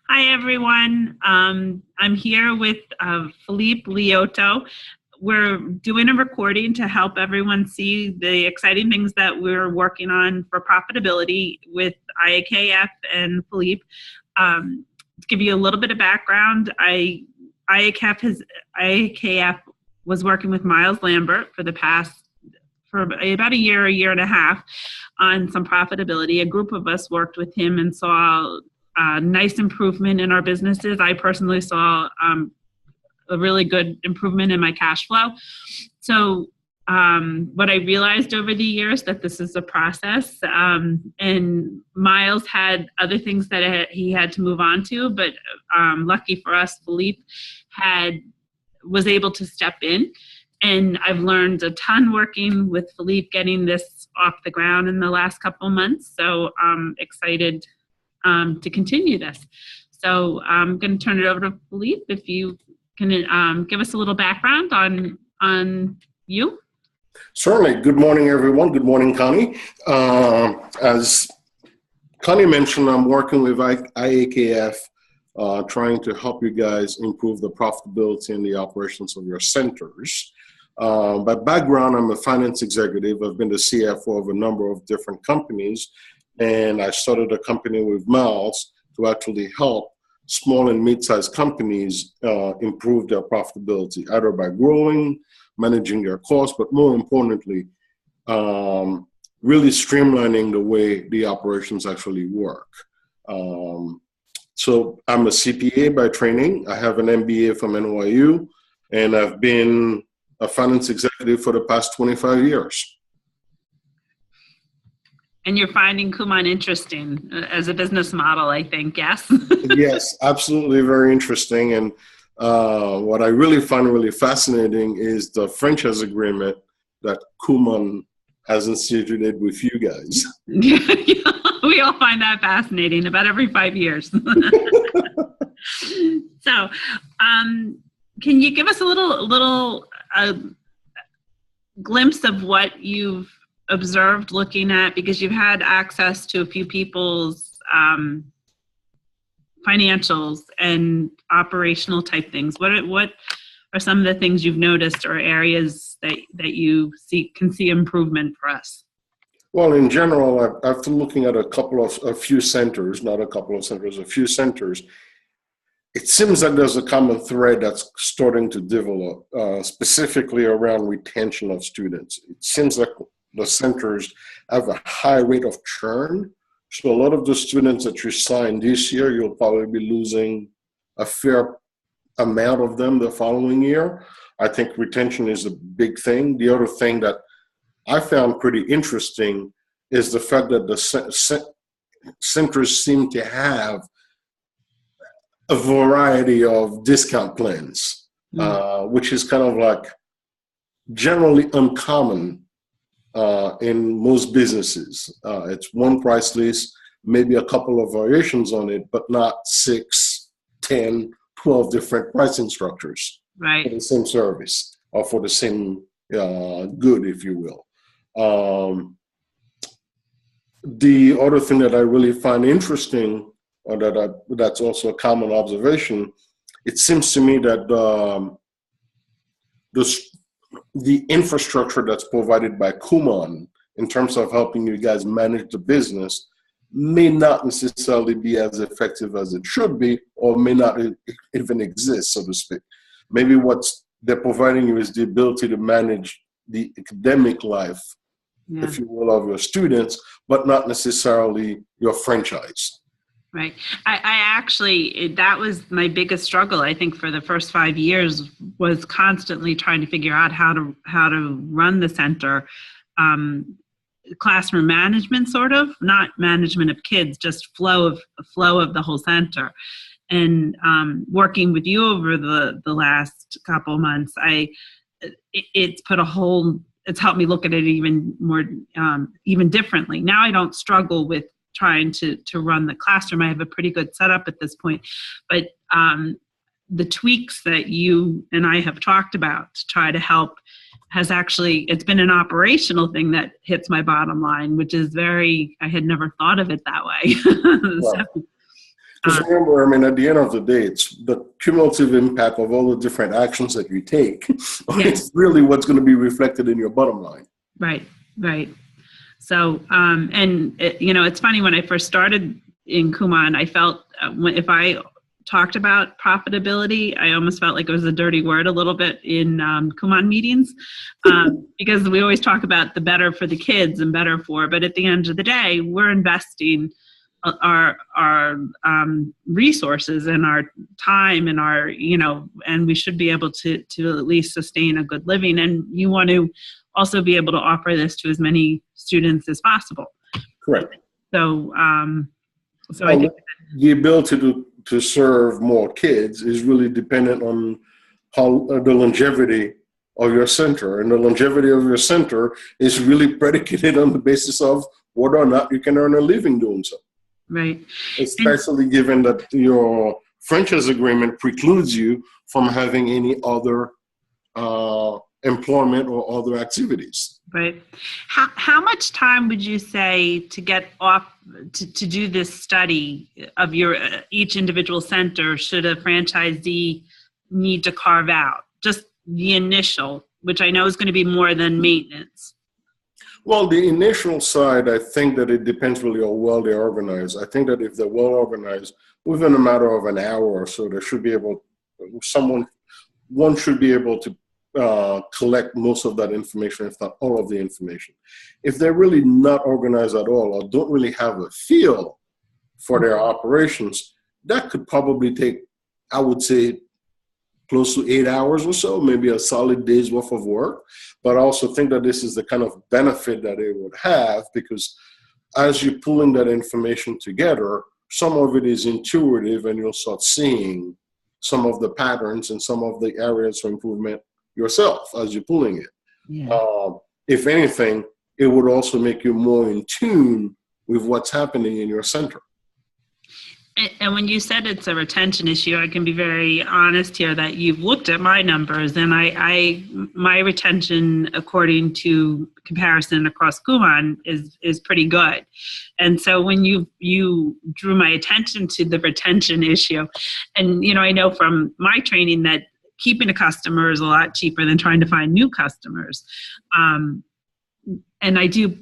Hi, everyone. I'm here with Philippe Liautaud. We're doing a recording to help everyone see the exciting things that we're working on for profitability with IAKF and Philippe. To give you a little bit of background, IAKF was working with Miles Lambert for about a year and a half on some profitability. A group of us worked with him and saw a nice improvement in our businesses. I personally saw a really good improvement in my cash flow. So what I realized over the years that this is a process, and Miles had other things that he had to move on to, but lucky for us, Philippe was able to step in. And I've learned a ton working with Philippe getting this off the ground in the last couple of months. So I'm excited to continue this. So I'm going to turn it over to Philippe if you can give us a little background on you. Certainly. Good morning, everyone. Good morning, Connie. As Connie mentioned, I'm working with IAKF, trying to help you guys improve the profitability and the operations of your centers. By background, I'm a finance executive. I've been the CFO of a number of different companies, and I started a company with Miles to actually help small and mid-sized companies improve their profitability, either by growing, managing their costs, but more importantly, really streamlining the way the operations actually work. So I'm a CPA by training. I have an MBA from NYU, and I've been a finance executive for the past 25 years. And you're finding Kumon interesting as a business model, I think, yes? Yes, absolutely very interesting. And what I really find really fascinating is the franchise agreement that Kumon has instituted with you guys. We all find that fascinating about every 5 years. So, can you give us a little glimpse of what you've observed looking at, because you've had access to a few people's financials and operational type things. What are some of the things you've noticed or areas that you can see improvement for us? Well, in general, after looking at a few centers, a few centers, it seems like there's a common thread that's starting to develop, specifically around retention of students. It seems like the centers have a high rate of churn. So a lot of the students that you sign this year, you'll probably be losing a fair amount of them the following year. I think retention is a big thing. The other thing that I found pretty interesting is the fact that the centers seem to have a variety of discount plans, which is kind of like generally uncommon in most businesses. It's one price list, maybe a couple of variations on it, but not 6, 10, 12 different pricing structures for the same service or for the same good, if you will. The other thing that I really find interesting, or that's also a common observation, it seems to me that the infrastructure that's provided by Kumon in terms of helping you guys manage the business may not necessarily be as effective as it should be, or may not even exist, so to speak. Maybe what they're providing you is the ability to manage the academic life, if you will, of your students, but not necessarily your franchise. Right. I actually, that was my biggest struggle, I think, for the first 5 years, was constantly trying to figure out how to run the center. Classroom management, sort of, not management of kids, just flow of the whole center. And working with you over the last couple of months, it's helped me look at it even more, even differently. Now I don't struggle with trying to run the classroom. I have a pretty good setup at this point, but the tweaks that you and I have talked about to try to help it's been an operational thing that hits my bottom line, which is I had never thought of it that way. Right. Because remember, I mean, at the end of the day, it's the cumulative impact of all the different actions that you take. It's really what's going to be reflected in your bottom line. Right, right. So, it's funny, when I first started in Kumon, I felt if I talked about profitability, I almost felt like it was a dirty word a little bit in Kumon meetings, because we always talk about the better for the kids and better for, but at the end of the day, we're investing our resources and our time and our, and we should be able to at least sustain a good living. And you want to also be able to offer this to as many students as possible. Correct. So, I think the ability to serve more kids is really dependent on how the longevity of your center, and the longevity of your center is really predicated on the basis of whether or not you can earn a living doing so. Right. Especially given that your franchise agreement precludes you from having any other employment or other activities. Right. How much time would you say to get off to do this study of your each individual center should a franchisee need to carve out? Just the initial, which I know is going to be more than maintenance. Well, the initial side, I think that it depends really on how well they're organized. I think that if they're well organized, within a matter of an hour or so, they should be able, one should be able to collect most of that information, if not all of the information. If they're really not organized at all or don't really have a feel for their operations, that could probably take, I would say, close to 8 hours or so, maybe a solid day's worth of work. But I also think that this is the kind of benefit that it would have, because as you're pulling that information together, some of it is intuitive and you'll start seeing some of the patterns and some of the areas for improvement yourself as you're pulling it. Yeah. If anything, it would also make you more in tune with what's happening in your center. And when you said it's a retention issue, I can be very honest here that you've looked at my numbers, and my retention, according to comparison across Kumon, is pretty good. And so when you drew my attention to the retention issue, and I know from my training that keeping a customer is a lot cheaper than trying to find new customers. And I do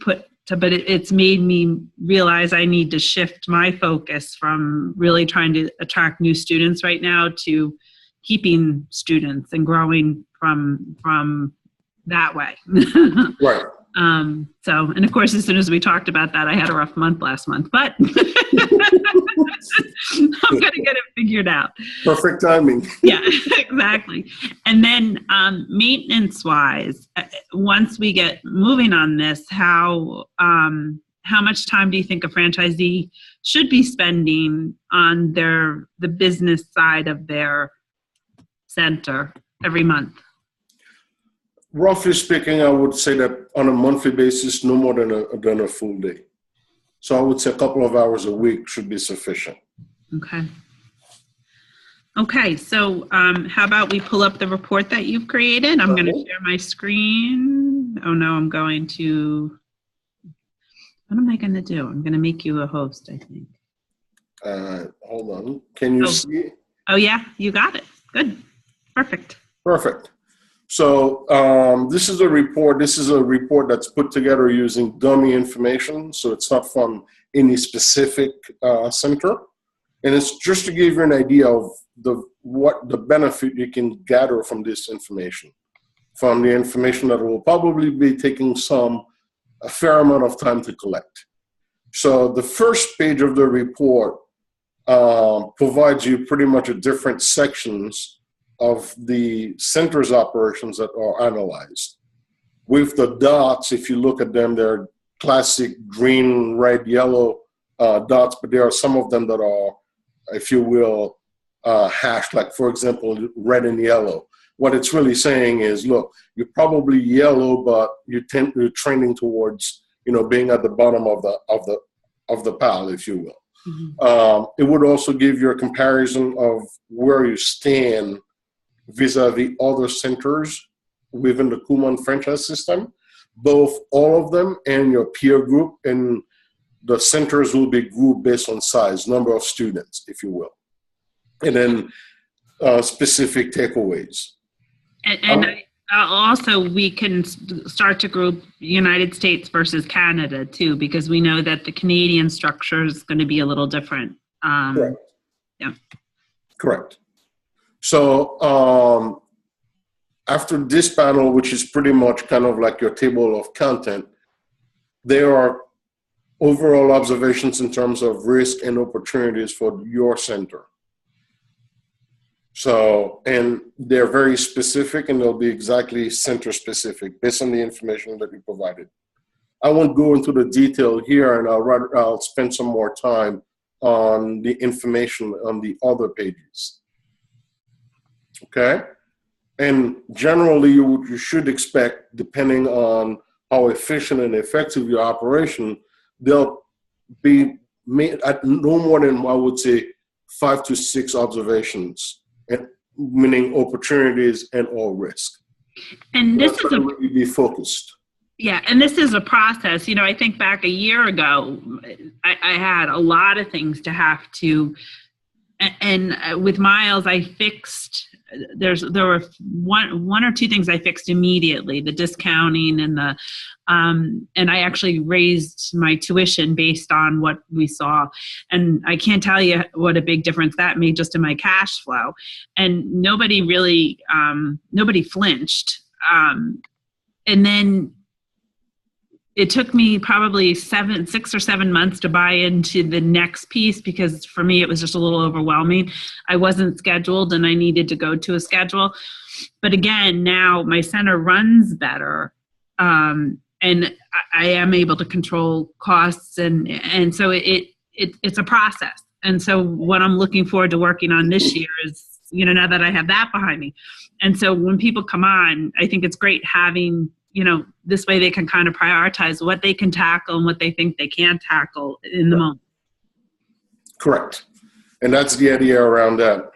but it's made me realize I need to shift my focus from really trying to attract new students right now to keeping students and growing from that way. Right. And of course, as soon as we talked about that, I had a rough month last month, but I'm going to get it figured out. Perfect timing. Yeah, exactly. And then maintenance wise, once we get moving on this, how much time do you think a franchisee should be spending on the business side of their center every month? Roughly speaking, I would say that on a monthly basis, no more than a full day. So I would say a couple of hours a week should be sufficient. Okay. So how about we pull up the report that you've created? I'm going to share my screen. Oh no, I'm going to. What am I going to do? I'm going to make you a host, I think. Hold on. Can you see? Oh yeah, you got it. Good. Perfect. So this is a report. This is a report that's put together using dummy information. So it's not from any specific center. And it's just to give you an idea of what the benefit you can gather from this information. From the information that will probably be taking a fair amount of time to collect. So the first page of the report provides you pretty much different sections of the center's operations that are analyzed. With the dots, if you look at them, they're classic green, red, yellow dots, but there are some of them that are, if you will, hashed, like for example, red and yellow. What it's really saying is, look, you're probably you're trending towards, being at the bottom of the pile, if you will. Mm-hmm. It would also give you a comparison of where you stand vis-a-vis other centers within the Kumon franchise system, both all of them and your peer group. And the centers will be grouped based on size, number of students, if you will, and then specific takeaways. And also, we can start to group United States versus Canada too, because we know that the Canadian structure is going to be a little different. Correct. Yeah. Correct. So after this panel, which is pretty much kind of like your table of content, there are overall observations in terms of risk and opportunities for your center. So, and they're very specific, and they'll be exactly center specific based on the information that you provided. I won't go into the detail here, and I'll spend some more time on the information on the other pages. Okay? And generally, you should expect, depending on how efficient and effective your operation, they'll be made at no more than, I would say, 5 to 6 observations, and meaning opportunities and or risk. And this is really be focused. Yeah, and this is a process. You know, I think back a year ago, I had a lot of things to have to, and with Miles, I fixed. There were one or two things I fixed immediately: the discounting and the, and I actually raised my tuition based on what we saw. And I can't tell you what a big difference that made just in my cash flow. And nobody really, nobody flinched. And then it took me probably 6 or 7 months to buy into the next piece, because for me, it was just a little overwhelming. I wasn't scheduled and I needed to go to a schedule. But again, now my center runs better. And I am able to control costs. And so it's a process. And so what I'm looking forward to working on this year is, you know, now that I have that behind me. And so when people come on, I think it's great having, you know, this way they can kind of prioritize what they can tackle and what they think they can't tackle in the moment. Correct. And that's the idea around that.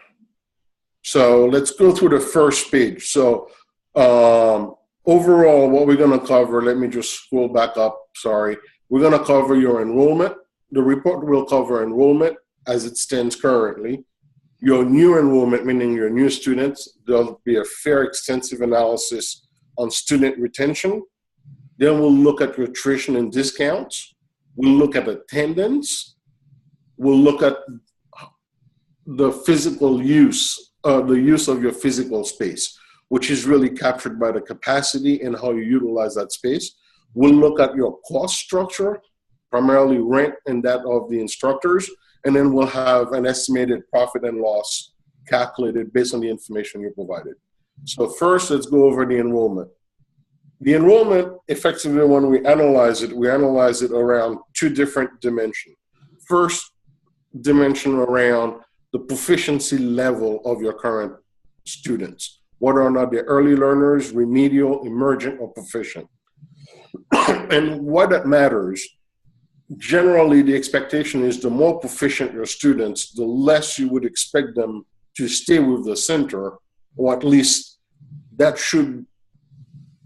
So let's go through the first page. So overall, what we're going to cover, let me just scroll back up. Sorry. We're going to cover your enrollment. The report will cover enrollment as it stands currently. Your new enrollment, meaning your new students. There'll be a fair, extensive analysis on student retention. Then we'll look at your attrition and discounts. We'll look at attendance. We'll look at the physical use, the use of your physical space, which is really captured by the capacity and how you utilize that space. We'll look at your cost structure, primarily rent and that of the instructors. And then we'll have an estimated profit and loss calculated based on the information you provided. So first, let's go over the enrollment. The enrollment, effectively, when we analyze it around 2 different dimensions. First dimension around the proficiency level of your current students, whether or not they're early learners, remedial, emergent, or proficient. And why that matters, generally the expectation is the more proficient your students, the less you would expect them to stay with the center, or at least that should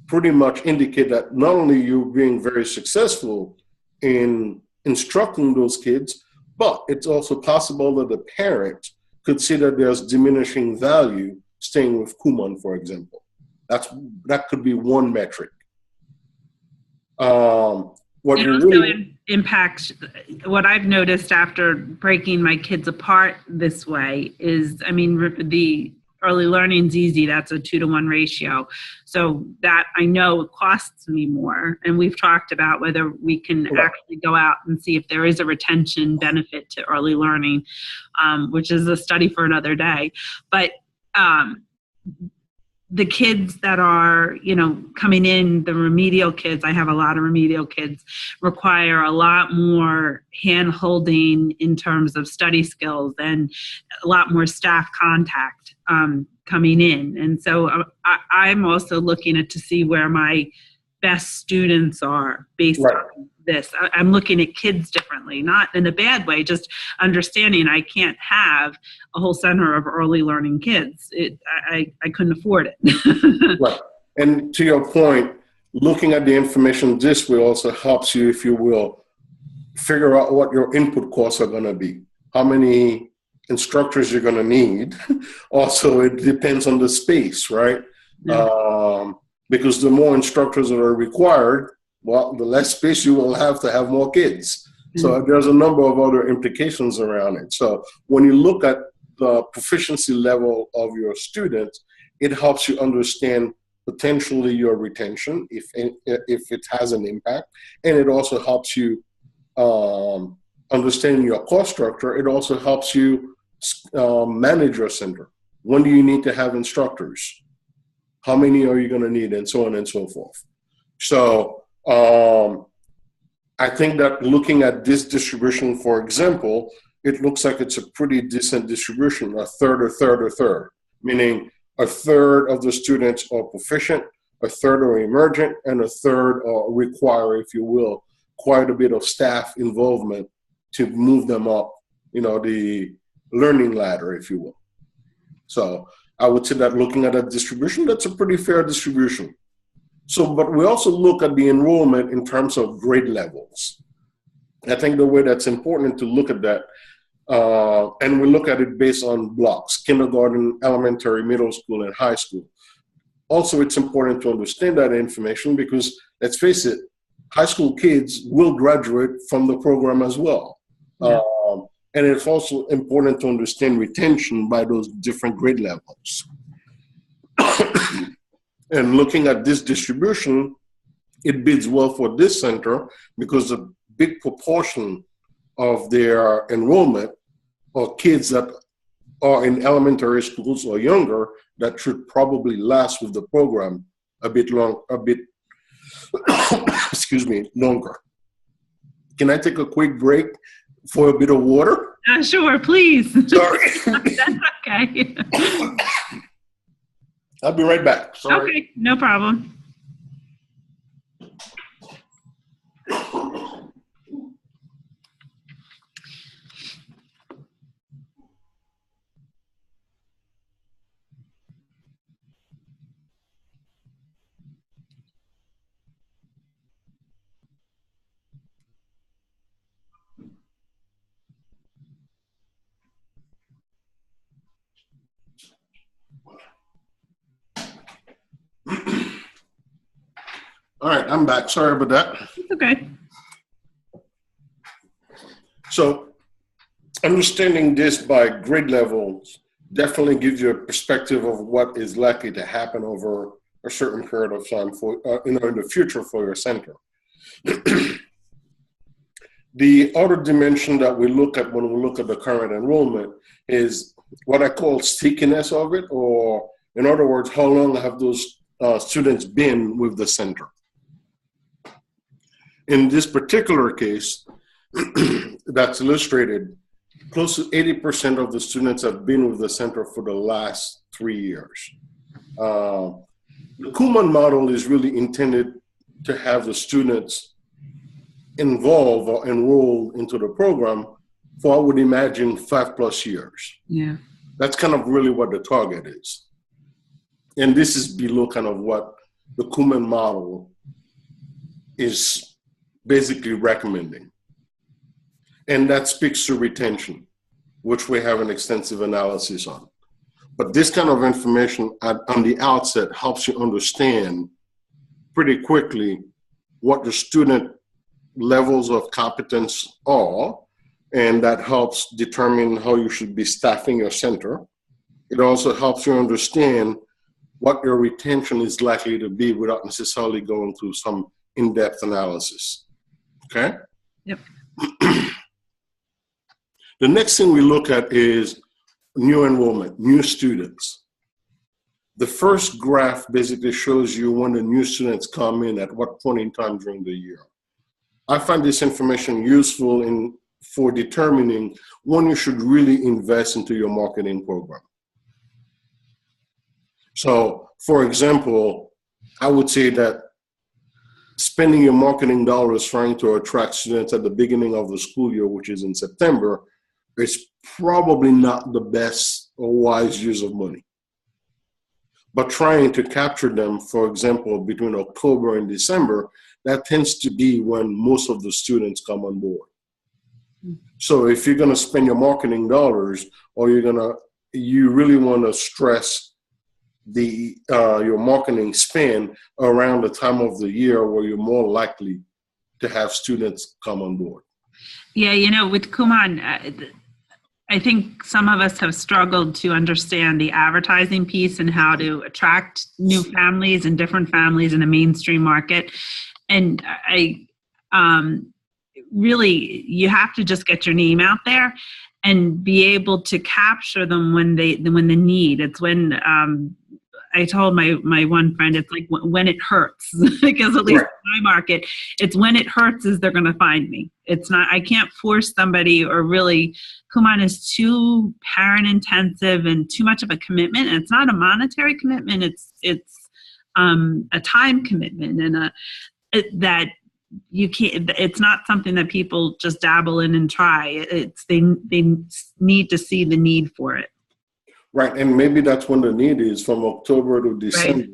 pretty much indicate that not only you're being very successful in instructing those kids, but it's also possible that the parent could see that there's diminishing value staying with Kumon, for example. That could be one metric. What it also impacts what I've noticed after breaking my kids apart this way is, I mean, the early learning's easy. That's a 2-to-1 ratio. So that I know it costs me more. And we've talked about whether we can actually go out and see if there is a retention benefit to early learning, which is a study for another day. But the kids that are, you know, coming in, the remedial kids, I have a lot of remedial kids, require a lot more hand-holding in terms of study skills and a lot more staff contact coming in. And so I'm also looking at to see where my best students are based on this. I'm looking at kids differently, not in a bad way, just understanding I can't have a whole center of early learning kids. I couldn't afford it. Right. And to your point, looking at the information this way also helps you, if you will, figure out what your input costs are going to be, how many instructors you're going to need. Also, it depends on the space, right? Yeah. Because the more instructors that are required, well, the less space you will have to have more kids. So there's a number of other implications around it. So when you look at the proficiency level of your students, it helps you understand potentially your retention if it has an impact, and it also helps you understand your cost structure. It also helps you manage your center. When do you need to have instructors? How many are you going to need, and so on and so forth. So I think that looking at this distribution, for example, it looks like it's a pretty decent distribution, a third, a third, a third, meaning a third of the students are proficient, a third are emergent, and a third require, if you will, quite a bit of staff involvement to move them up, the learning ladder, if you will. So I would say that looking at that distribution, that's a pretty fair distribution. So, but we also look at the enrollment in terms of grade levels. I think the way that's important to look at that, and we look at it based on blocks, kindergarten, elementary, middle school, and high school. Also, it's important to understand that information because, let's face it, high school kids will graduate from the program as well. Yeah. And it's also important to understand retention by those different grade levels. And looking at this distribution, it bids well for this center because a big proportion of their enrollment are kids that are in elementary schools or younger that should probably last with the program excuse me, longer. Can I take a quick break for a bit of water? Sure, please. Sorry. That's okay. I'll be right back. Sorry. Okay, no problem. All right, I'm back. Sorry about that. It's okay. So understanding this by grade levels definitely gives you a perspective of what is likely to happen over a certain period of time for in the future for your center. The other dimension that we look at when we look at the current enrollment is what I call stickiness of it, or in other words, how long have those students been with the center. In this particular case, that's illustrated, close to 80% of the students have been with the center for the last 3 years. The Kumon model is really intended to have the students involved or enrolled into the program for, I would imagine, 5+ years. Yeah. That's kind of really what the target is. And this is below kind of what the Kumon model is basically recommending. And that speaks to retention, which we have an extensive analysis on. But this kind of information on the outset helps you understand pretty quickly what the student levels of competence are, and that helps determine how you should be staffing your center. It also helps you understand what your retention is likely to be without necessarily going through some in-depth analysis. Okay? Yep. The next thing we look at is new enrollment, new students. The first graph basically shows you when the new students come in at what point in time during the year. I find this information useful for determining when you should really invest into your marketing program. So, for example, I would say that spending your marketing dollars trying to attract students at the beginning of the school year, which is in September, is probably not the best or wise use of money. But trying to capture them, for example, between October and December, that tends to be when most of the students come on board. So if you're going to spend your marketing dollars, or you really want to stress your marketing spend around the time of the year where you're more likely to have students come on board. Yeah, with Kumon, I think some of us have struggled to understand the advertising piece and how to attract new families and different families in a mainstream market. And really, you have to just get your name out there and be able to capture them when the need. It's when I told my one friend, it's like when it hurts, because at least in my market, it's when it hurts is they're going to find me. It's not, I can't force somebody, or really, Kumon is too parent intensive and too much of a commitment. And it's not a monetary commitment. It's a time commitment, and that you can't, it's not something that people just dabble in and try. They need to see the need for it. Right, and maybe that's when the need is, from October to December.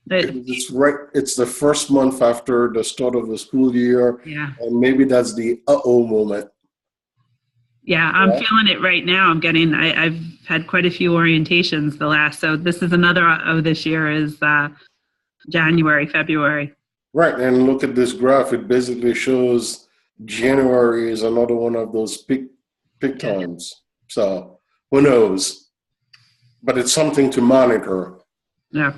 Right. It's the first month after the start of the school year, and maybe that's the moment. Yeah, I'm feeling it right now. I've had quite a few orientations so this is another of this year is January, February. Right, and look at this graph. It basically shows January is another one of those peak times. So who knows? But it's something to monitor. Yeah.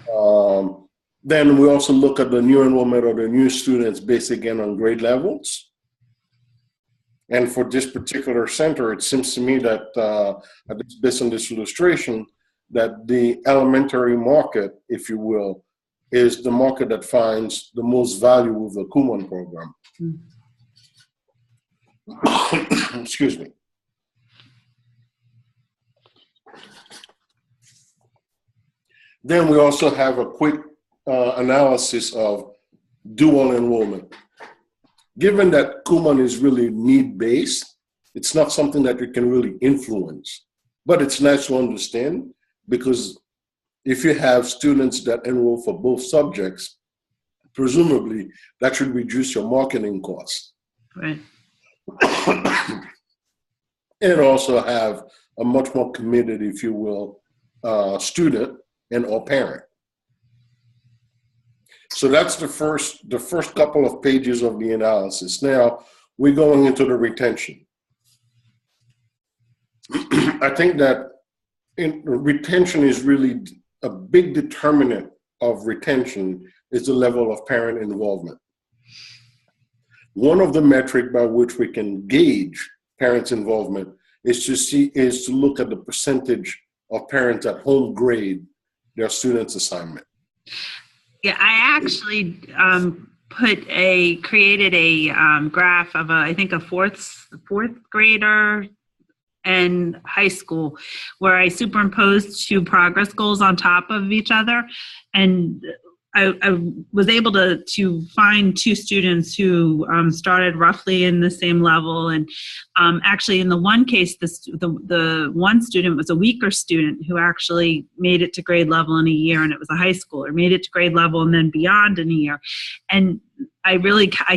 Then we also look at the new enrollment or the new students based again on grade levels. And for this particular center, it seems to me that, based on this illustration, that the elementary market, if you will, is the market that finds the most value with the Kumon program. Excuse me. Then we also have a quick analysis of dual enrollment. Given that Kumon is really need-based, it's not something that you can really influence, but it's nice to understand, because if you have students that enroll for both subjects, presumably that should reduce your marketing costs. Right. And also have a much more committed, if you will, student and or parent. So that's the first couple of pages of the analysis. Now we're going into the retention. I think that retention is really a big determinant of retention is the level of parent involvement. One of the metrics by which we can gauge parents' involvement is to look at the percentage of parents at home grade their students' assignment. Yeah, I actually created a graph of I think a fourth grader and high school, where I superimposed two progress goals on top of each other, and I was able to find two students who started roughly in the same level. And actually, in the one case, the one student was a weaker student who actually made it to grade level in a year, and it was a high schooler, made it to grade level and then beyond in a year. And I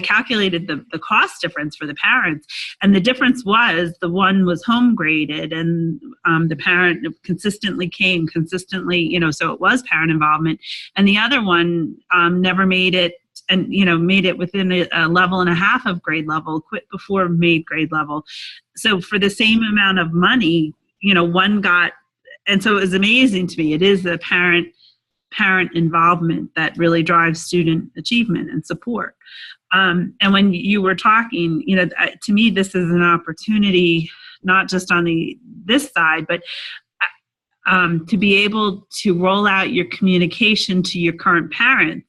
calculated the cost difference for the parents, and the difference was the one was home graded, and the parent consistently came, so it was parent involvement, and the other one never made it, and made it within a level and a half of grade level, quit before made grade level. So for the same amount of money, one got, and so it was amazing to me. It is the parent involvement that really drives student achievement and support. And when you were talking, to me, this is an opportunity, not just on this side, but to be able to roll out your communication to your current parents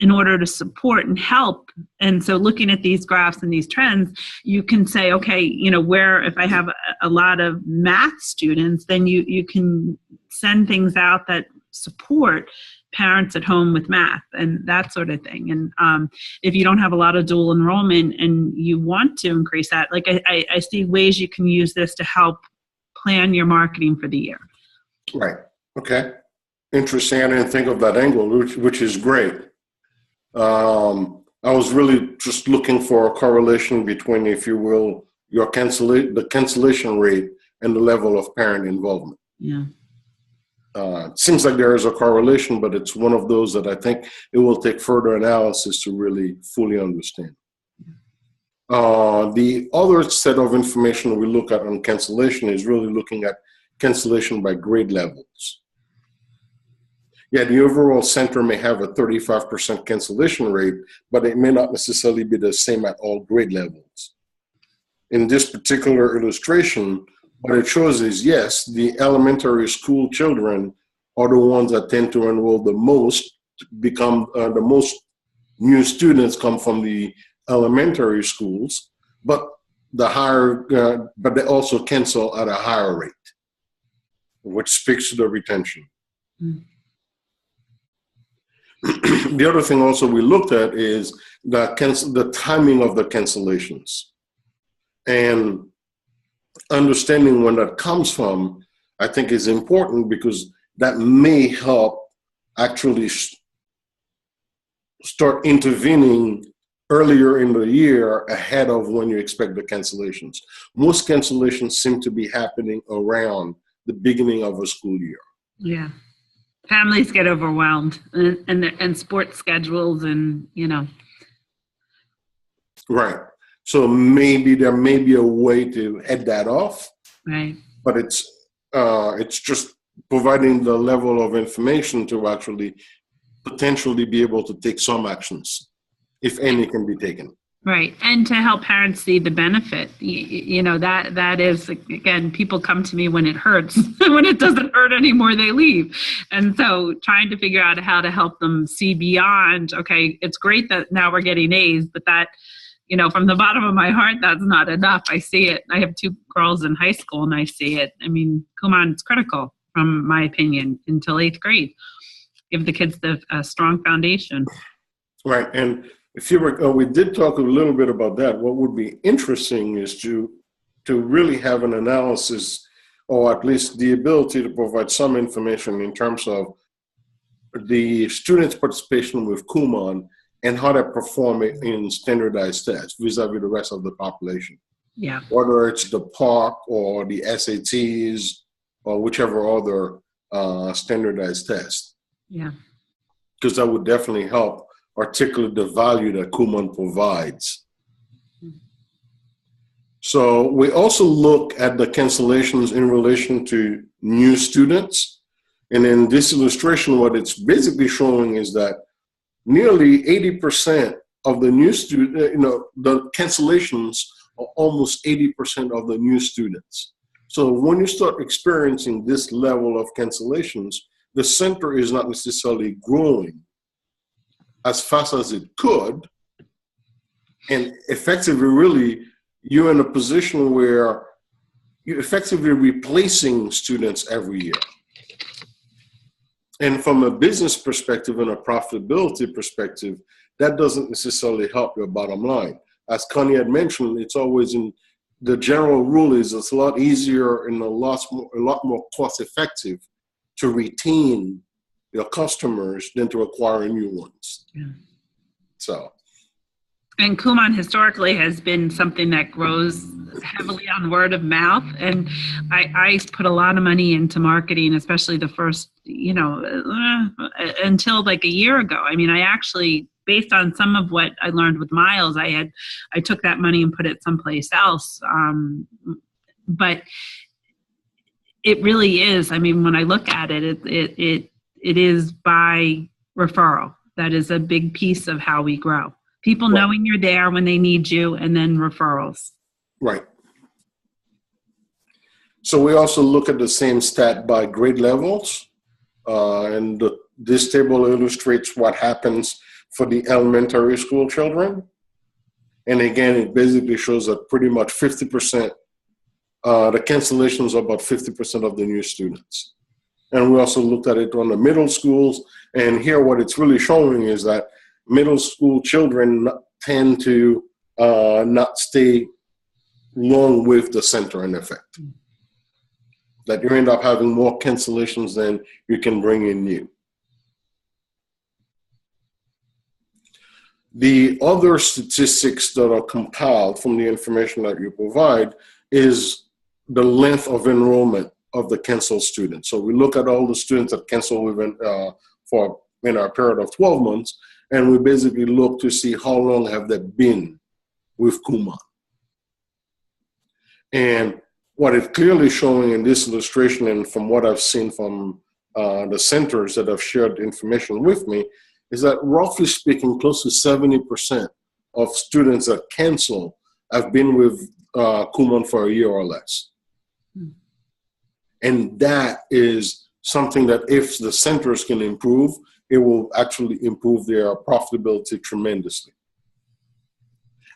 in order to support and help. And so looking at these graphs and these trends, you can say, okay, where if I have a lot of math students, then you can send things out that support parents at home with math and that sort of thing. And if you don't have a lot of dual enrollment and you want to increase that, like I see ways you can use this to help plan your marketing for the year. Right. Okay. Interesting. I didn't think of that angle, which is great. I was really just looking for a correlation between, if you will, the cancellation rate and the level of parent involvement. Yeah. It seems like there is a correlation, but it's one of those that I think it will take further analysis to really fully understand. The other set of information we look at on cancellation is really looking at cancellation by grade levels. Yeah, the overall center may have a 35% cancellation rate, but it may not necessarily be the same at all grade levels. In this particular illustration, what it shows is, yes, the elementary school children are the ones that tend to enroll the most, become the most new students come from the elementary schools, but but they also cancel at a higher rate, which speaks to the retention. Mm. The other thing also we looked at is the timing of the cancellations. And understanding when that comes from, I think, is important, because that may help actually start intervening earlier in the year ahead of when you expect the cancellations. Most cancellations seem to be happening around the beginning of a school year. Yeah. Families get overwhelmed, and sports schedules, and, you know. Right. So maybe there may be a way to head that off. Right. But it's just providing the level of information to actually potentially be able to take some actions, if any can be taken. Right. And to help parents see the benefit, you know, that is, again, people come to me when it hurts. When it doesn't hurt anymore, they leave. And so trying to figure out how to help them see beyond, okay, it's great that now we're getting A's, but that, you know, from the bottom of my heart, that's not enough. I see it. I have 2 girls in high school, and I see it. I mean, Kumon's critical, from my opinion, until 8th grade. Give the kids a strong foundation. Right. And if you were, we did talk a little bit about that. What would be interesting is to really have an analysis, or at least the ability to provide some information in terms of the students' participation with Kumon and how they perform it in standardized tests vis-a-vis the rest of the population. Yeah. Whether it's the PARC or the SATs or whichever other standardized test. Yeah. Because that would definitely help articulate the value that Kumon provides. So we also look at the cancellations in relation to new students. And in this illustration, what it's basically showing is that nearly 80% of the new student, the cancellations are almost 80% of the new students. So when you start experiencing this level of cancellations, the center is not necessarily growing as fast as it could. And effectively, really, you're in a position where you're effectively replacing students every year. And from a business perspective and a profitability perspective, that doesn't necessarily help your bottom line. As Connie had mentioned, it's always in the general rule is it's a lot easier and a lot more cost effective to retain your customers than to acquire new ones. Yeah. So. And Kumon historically has been something that grows heavily on word of mouth. And I put a lot of money into marketing, especially the first, until like a year ago. I mean, I actually, based on some of what I learned with Miles, I took that money and put it someplace else. But it really is. I mean, when I look at it, it is by referral. That is a big piece of how we grow. People knowing you're there when they need you, and then referrals. Right. So we also look at the same stat by grade levels. And this table illustrates what happens for the elementary school children. And again, it basically shows that pretty much 50%, the cancellations are about 50% of the new students. And we also looked at it on the middle schools. And here what it's really showing is that middle school children tend to not stay long with the center in effect. That you end up having more cancellations than you can bring in new. The other statistics that are compiled from the information that you provide is the length of enrollment of the canceled students. So we look at all the students that cancel within in our period of 12 months, and we basically look to see how long have they been with Kumon. And what it's clearly showing in this illustration, and from what I've seen from the centers that have shared information with me, is that roughly speaking, close to 70% of students that cancel have been with Kumon for a year or less. And that is something that if the centers can improve, it will actually improve their profitability tremendously.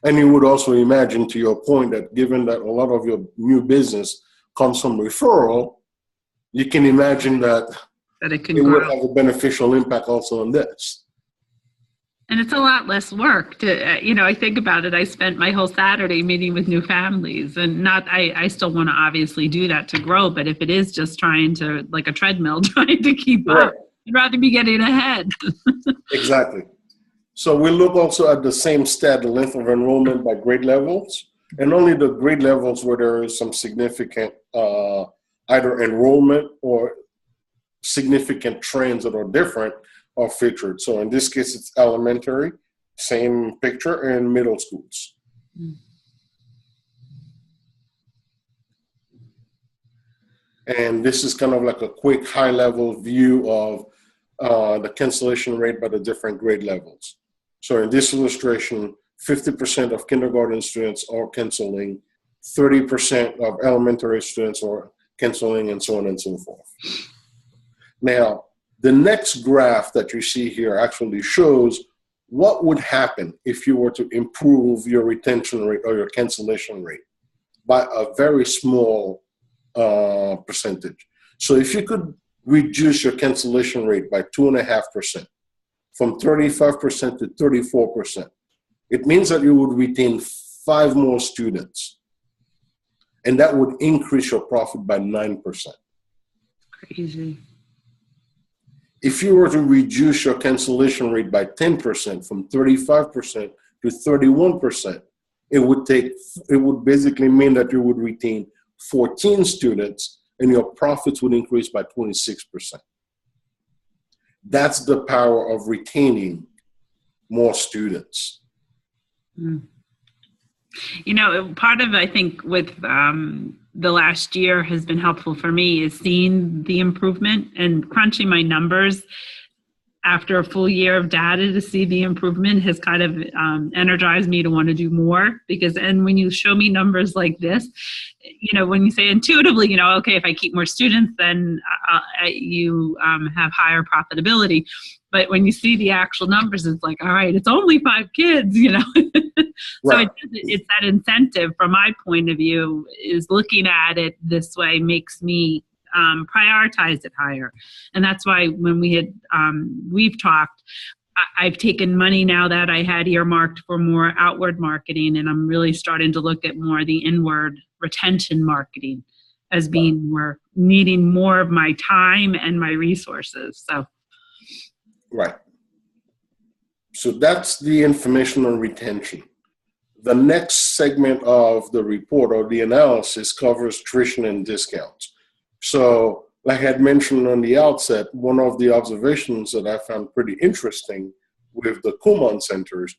And you would also imagine, to your point, that given that a lot of your new business comes from referral, you can imagine that it would have a beneficial impact also on this. And it's a lot less work to, I think about it. I spent my whole Saturday meeting with new families, and I still want to obviously do that to grow, but if it is just trying to, like a treadmill, trying to keep up, I'd rather be getting ahead. Exactly. So we look also at the same stat, the length of enrollment by grade levels, and only the grade levels where there is some significant either enrollment or significant trends that are different are featured. So in this case, it's elementary, same picture, and middle schools. And this is kind of like a quick high-level view of the cancellation rate by the different grade levels. So in this illustration, 50% of kindergarten students are canceling, 30% of elementary students are canceling, and so on and so forth. Now, the next graph that you see here actually shows what would happen if you were to improve your retention rate or your cancellation rate by a very small percentage. So if you could reduce your cancellation rate by 2.5%, from 35% to 34%, it means that you would retain 5 more students, and that would increase your profit by 9%. Crazy. If you were to reduce your cancellation rate by 10%, from 35% to 31%, it would basically mean that you would retain 14 students and your profits would increase by 26%. That's the power of retaining more students. Part of, I think, with the last year has been helpful for me is seeing the improvement and crunching my numbers after a full year of data to see the improvement has kind of energized me to want to do more, and when you show me numbers like this, when you say intuitively, okay, if I keep more students, then you have higher profitability. But when you see the actual numbers, it's like, all right, it's only 5 kids, So Right. it's that incentive from my point of view is looking at it this way makes me prioritize it higher. And that's why when we've talked, I've taken money now that I had earmarked for more outward marketing, and I'm really starting to look at more the inward retention marketing as being needing more of my time and my resources. So. Right. So that's the information on retention. The next segment of the report or the analysis covers tuition and discounts. So like I had mentioned on the outset, one of the observations that I found pretty interesting with the Kumon centers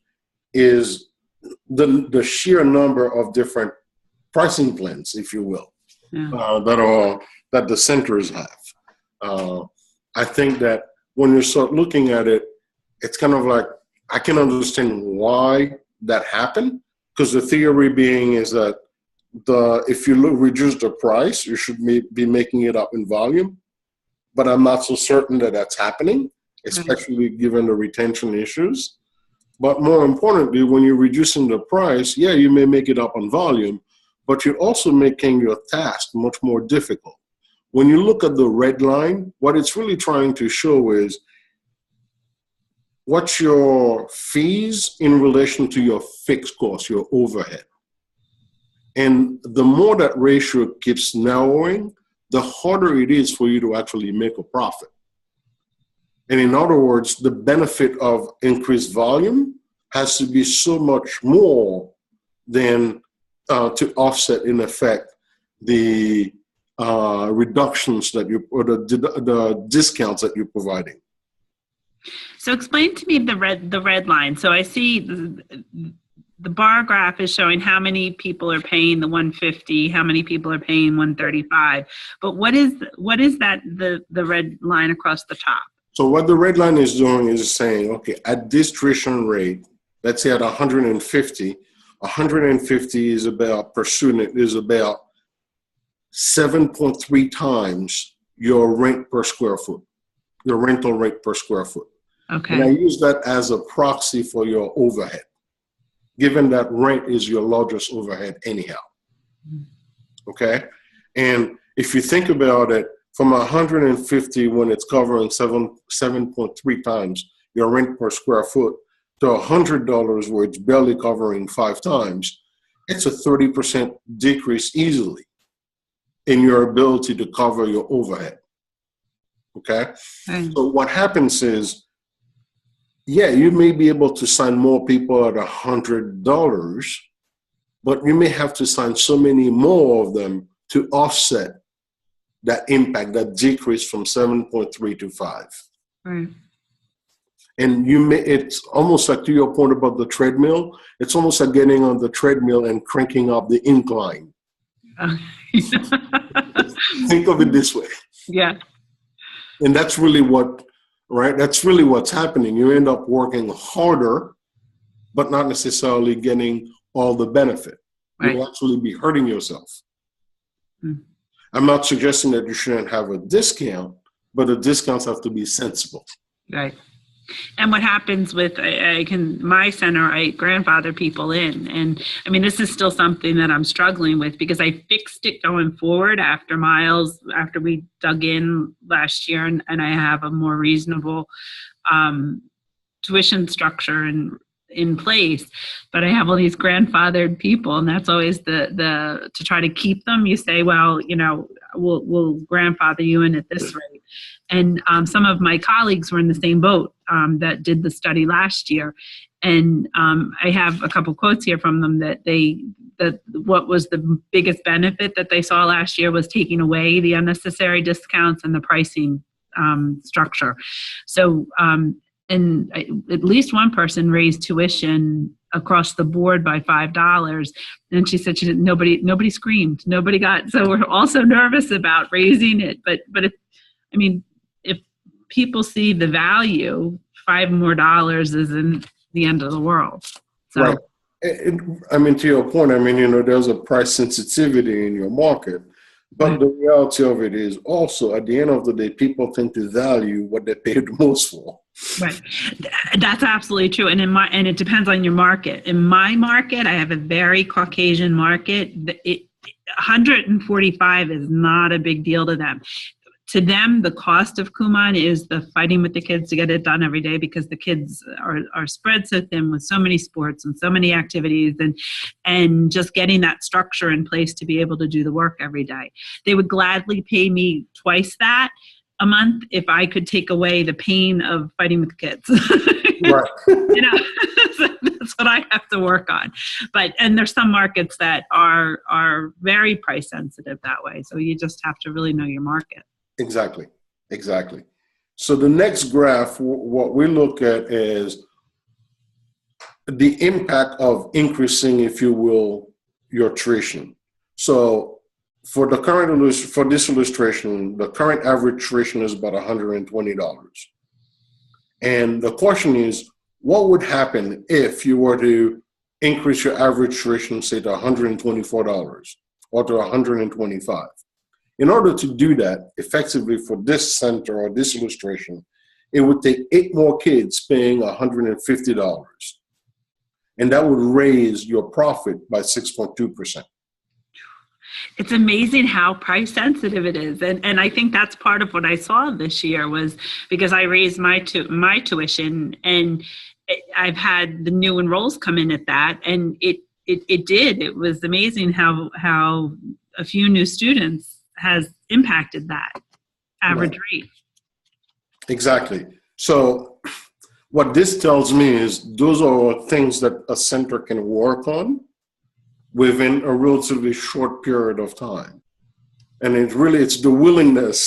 is the sheer number of different pricing plans, if you will, that the centers have. I think that when you start looking at it, it's kind of like, I can understand why that happened, because the theory being is that if you reduce the price, you should be making it up in volume. But I'm not so certain that that's happening, especially given the retention issues. But more importantly, when you're reducing the price, you may make it up on volume, but you're also making your task much more difficult. When you look at the red line, what it's really trying to show is what's your fees in relation to your fixed costs, your overhead. And the more that ratio keeps narrowing, the harder it is for you to actually make a profit. And in other words, the benefit of increased volume has to be so much more than to offset, in effect, the reductions that you, or the discounts that you're providing. So explain to me the red line. So I see the bar graph is showing how many people are paying the $150, how many people are paying $135. But what is that the red line across the top? So what the red line is doing is saying, okay, at this tuition rate, let's say at 150 is about, per student is about 7.3 times your rent per square foot, your rental rate per square foot. Okay. And I use that as a proxy for your overhead, given that rent is your largest overhead anyhow. Okay? And if you think about it, from 150 when it's covering 7.3 times your rent per square foot to $100 where it's barely covering 5 times, it's a 30% decrease easily in your ability to cover your overhead. Okay? So what happens is, yeah, you may be able to sign more people at $100, but you may have to sign so many more of them to offset that impact, that decrease from 7.3 to 5. Right. And it's almost like, to your point about the treadmill, it's almost like getting on the treadmill and cranking up the incline. Think of it this way. Yeah. And that's really that's really what's happening. You end up working harder, but not necessarily getting all the benefit. Right. You'll actually be hurting yourself. I'm not suggesting that you shouldn't have a discount, but the discounts have to be sensible. Right. And what happens with my center, I grandfather people in. And I mean, this is still something that I'm struggling with because I fixed it going forward after we dug in last year, and I have a more reasonable tuition structure in place. But I have all these grandfathered people, and that's always to try to keep them. You say, well, we'll grandfather you in at this rate. And some of my colleagues were in the same boat that did the study last year. And I have a couple quotes here from them that what was the biggest benefit that they saw last year was taking away the unnecessary discounts and the pricing structure. So, and at least one person raised tuition across the board by $5. And she said nobody screamed, nobody got, so we're also nervous about raising it. But if people see the value, $5 more isn't the end of the world. So. Right. To your point, there's a price sensitivity in your market, but the reality of it is also, at the end of the day, people tend to value what they paid the most for. Right. That's absolutely true. And and it depends on your market. In my market, I have a very Caucasian market. 145 is not a big deal to them. To them, the cost of Kumon is the fighting with the kids to get it done every day, because the kids are spread so thin with so many sports and so many activities, and just getting that structure in place to be able to do the work every day. They would gladly pay me twice that a month if I could take away the pain of fighting with the kids. Right. So that's what I have to work on. And there's some markets that are very price sensitive that way. So you just have to really know your market. Exactly. So the next graph, what we look at is the impact of increasing, if you will, your tuition. So for this illustration, the current average tuition is about $120. And the question is, what would happen if you were to increase your average tuition, say, to $124 or to $125? In order to do that effectively for this center or this illustration, it would take 8 more kids paying $150. And that would raise your profit by 6.2%. It's amazing how price sensitive it is. And I think that's part of what I saw this year, was because I raised my tuition, and I've had the new enrolls come in at that. And it was amazing how a few new students has impacted that average rate. Exactly. So what this tells me is those are things that a center can work on within a relatively short period of time. And it's the willingness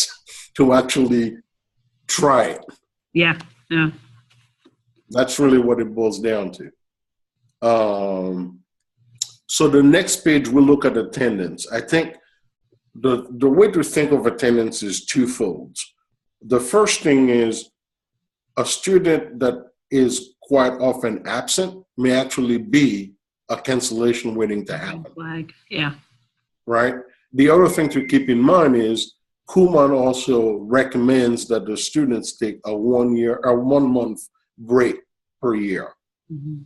to actually try it. Yeah. That's really what it boils down to. So the next page, we'll look at attendance. I think the way to think of attendance is twofold. The first thing is a student that is quite often absent may actually be a cancellation waiting to happen. Flag. Yeah. Right? The other thing to keep in mind is Kumon also recommends that the students take a 1 month break per year. Mm-hmm.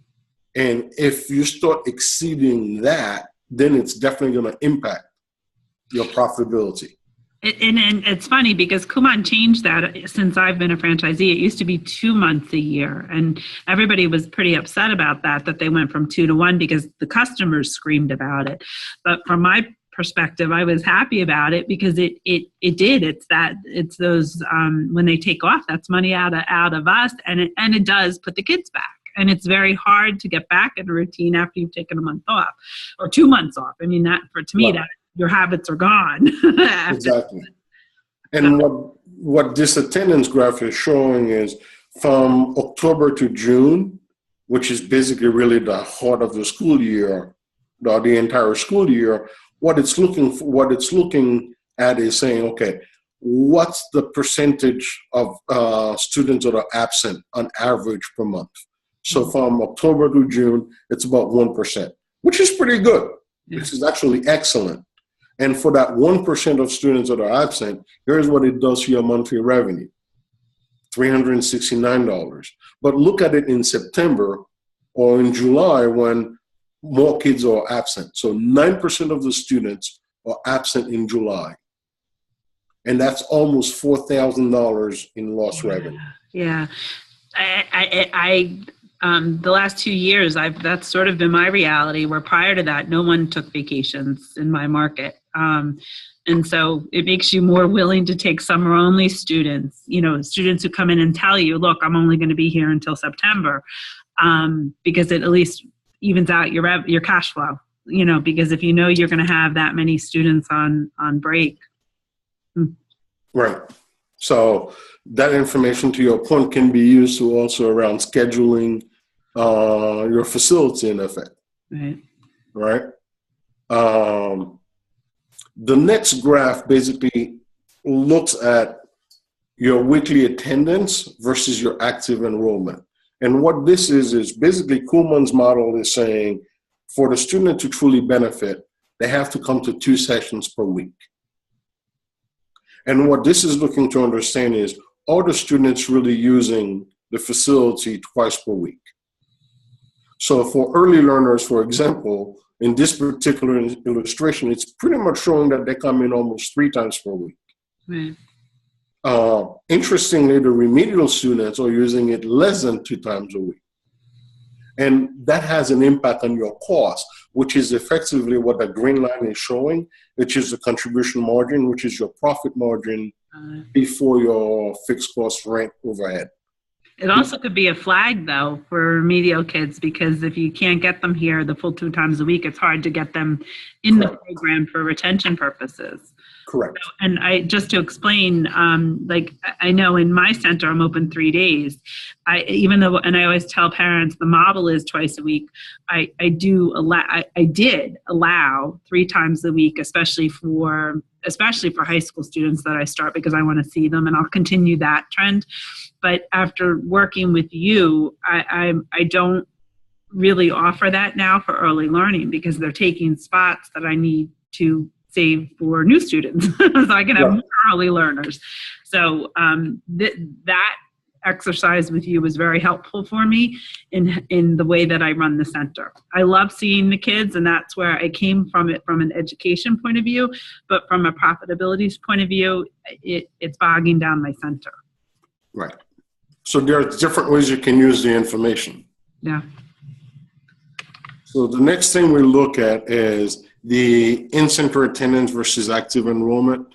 And if you start exceeding that, then it's definitely going to impact your profitability. And it's funny because Kumon changed that since I've been a franchisee. It used to be 2 months a year. And everybody was pretty upset about that they went from 2 to 1 because the customers screamed about it. But from my perspective, I was happy about it because it did. It's those, when they take off, that's money out of us. And it does put the kids back. And it's very hard to get back in a routine after you've taken a month off or 2 months off. I mean, that your habits are gone. Exactly. And what this attendance graph is showing is from October to June, which is basically really the heart of the school year, the entire school year, what it's looking at is saying, okay, what's the percentage of students that are absent on average per month? So from October to June, it's about 1%, which is pretty good, which is actually excellent. And for that 1% of students that are absent, here's what it does for your monthly revenue, $369. But look at it in September or in July when more kids are absent. So 9% of the students are absent in July. And that's almost $4,000 in lost revenue. Yeah. The last 2 years, that's sort of been my reality, where prior to that, no one took vacations in my market. And so it makes you more willing to take summer-only students, students who come in and tell you, look, I'm only going to be here until September, because it at least evens out your cash flow, because if you're going to have that many students on break. Right. So that information, to your point, can be used to also around scheduling your facility, in effect. Right. The next graph basically looks at your weekly attendance versus your active enrollment. And what this is basically Kumon's model is saying for the student to truly benefit, they have to come to 2 sessions per week. And what this is looking to understand is, are the students really using the facility twice per week? So for early learners, for example, in this particular illustration, it's pretty much showing that they come in almost 3 times per week. Right. Interestingly, the remedial students are using it less than 2 times a week. And that has an impact on your cost, which is effectively what the green line is showing, which is the contribution margin, which is your profit margin before your fixed cost rent overhead. It also could be a flag, though, for remedial kids, because if you can't get them here the full 2 times a week, it's hard to get them in the program for retention purposes. Correct. And just to explain, I know in my center I'm open 3 days. I always tell parents the model is twice a week. I did allow 3 times a week, especially for high school students that I start, because I want to see them, and I'll continue that trend. But after working with you, I don't really offer that now for early learning, because they're taking spots that I need to save for new students so I can have more early learners. So that exercise with you was very helpful for me in the way that I run the center. I love seeing the kids, and that's where I came from it from an education point of view, but from a profitability point of view, it's bogging down my center. Right. So there are different ways you can use the information. Yeah. So the next thing we look at is the in-center attendance versus active enrollment.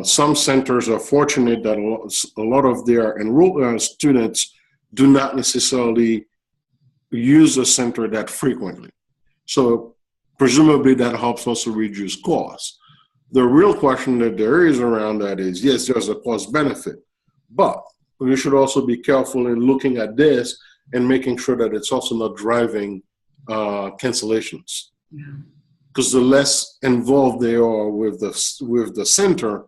Some centers are fortunate that a lot of their students do not necessarily use a center that frequently. So presumably that helps also reduce costs. The real question that there is around that is, yes, there's a cost benefit, but we should also be careful in looking at this and making sure that it's also not driving cancellations. Because the less involved they are with the center,